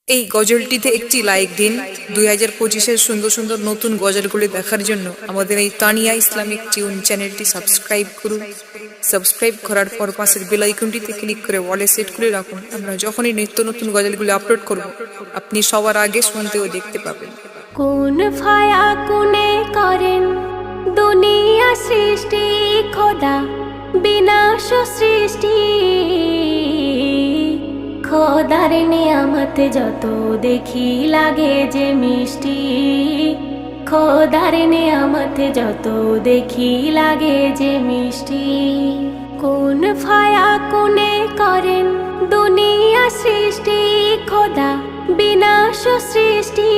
এই গজলটিতে একটি লাইক দিন। 2025-এর সুন্দর সুন্দর নতুন গজলগুলি দেখার জন্য আমাদের এই তানিয়া ইসলামিক টিউন চ্যানেলটি সাবস্ক্রাইব করুন। সাবস্ক্রাইব করার পর পাশের বেল আইকনটিতে ক্লিক করে ওয়ালে সেট করে রাখুন। আমরা যখনই নিত্য নতুন গজলগুলি আপলোড করব আপনি সবার আগে শুনতে ও দেখতে পাবেন। কোন ফায়া কোনে করেন দুনিয়া সৃষ্টি খোদা, বিনাশ সৃষ্টি খোদার নিয়ামত যত দেখি লাগে যে মিষ্টি, খোদার নিয়ামত যত দেখি লাগে যে মিষ্টি। কোন ফায়া কোনে করেন দুনিয়া সৃষ্টি খোদা, বিনাশ সৃষ্টি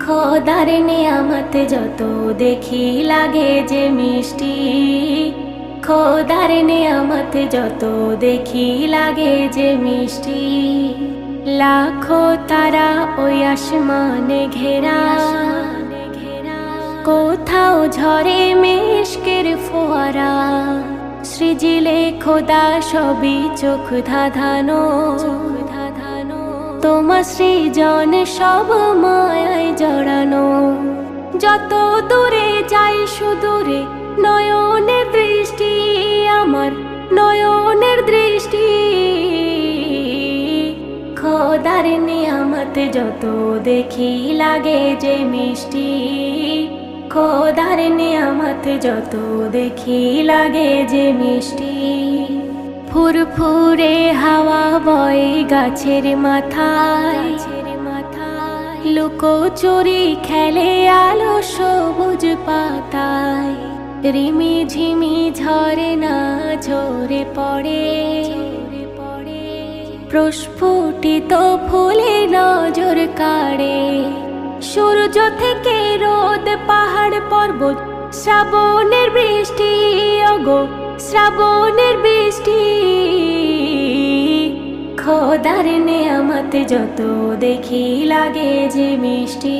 খোদার নিয়ামত যত দেখি লাগে যে মিষ্টি, খোদার নিয়ামত যত দেখি লাগে যে মিষ্টি। লাখো তারা ওই আসমানে ঘেরা, কোথাও ঝরে মিশকের ফোয়ারা, সৃজিলে খোদা সবই চোখ ধাঁধানো, তোমার সৃজন সব মায়ায় জড়ানো। যত দূরে যাই সুদূরে নয়নের দৃষ্টি, আমার নয়নের দৃষ্টি খোদার নিয়ামত যত দেখি লাগে যে মিষ্টি, খোদার নিয়ামত যত দেখি লাগে যে মিষ্টি। ফুরফুরে হাওয়া বয় গাছের মাথায়, লুকোচুরি খেলে আলো সবুজ পাতায়, রিমি ঝিমি ঝরে না ঝরে পড়ে, প্রস্ফুটিত ফুলে নজর কাড়ে। সূর্য থেকে রোদ, পাহাড় পর্বত, শ্রাবণের বৃষ্টি ওগো শ্রাবণের বৃষ্টি খোদার নিয়ামত যত দেখি লাগে যে মিষ্টি,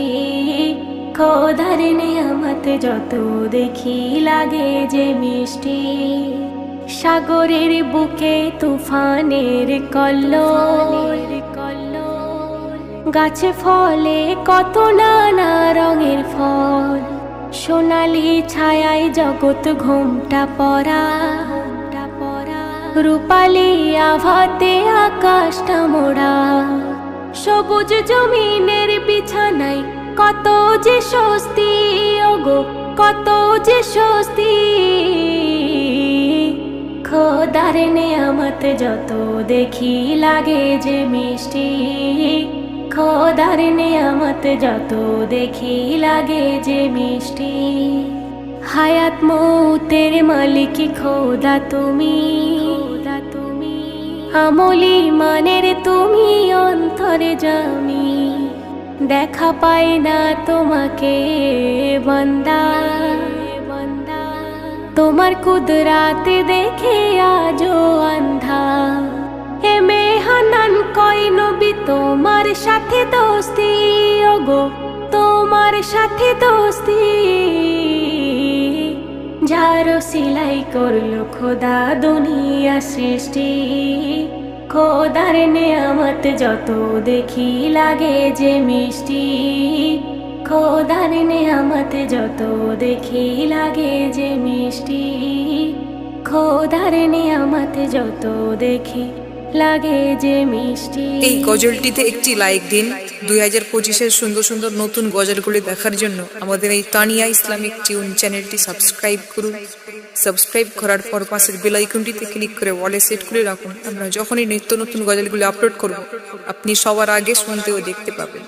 খোদার নিয়ামত যত দেখি লাগে যে মিষ্টি। সাগরের বুকে তুফানের কল্লোল, গাছে ফলে কত নানা রঙের ফল, সোনালি ছায়ায় জগৎ ঘোমটা পরা, রূপালি আভাতে আকাশটা মোড়া। সবুজ জমিনের বিছানায় কত যে স্বস্তি ওগো কত যে স্বস্তি খোদার নিয়ামত যত দেখি লাগে যে মিষ্টি, খোদার নিয়ামত যত দেখি লাগে যে মিষ্টি। হায়াত মৌতের মালিক খোদা তুমি, আমলি মানের তুমি অন্তরে জামি, দেখা পায় না তোমাকে বান্দা, তোমার কুদরাত দেখে আজো আন্ধা। হে মেহানান কয় নবী তোমার সাথে দোস্তি ওগো তোমার সাথে দোস্তি, যারো সিলাই করলো খোদা দুনিয়া সৃষ্টি, খোদার নিয়ামত যত দেখি লাগে যে মিষ্টি, খোদার নিয়ামত যত দেখি লাগে যে মিষ্টি, খোদার নিয়ামত যত দেখি লাগে যে মিষ্টি। এই গজলটিতে একটি লাইক দিন। 2025-এর সুন্দর সুন্দর নতুন গজলগুলি দেখার জন্য আমাদের এই তানিয়া ইসলামিক টিউন চ্যানেলটি সাবস্ক্রাইব করুন। সাবস্ক্রাইব করার পর পাশের বেল আইকনটিতে ক্লিক করে ওয়ালে সেট করে রাখুন। আমরা যখনই নিত্য নতুন গজলগুলি আপলোড করব আপনি সবার আগে শুনতে ও দেখতে পাবেন।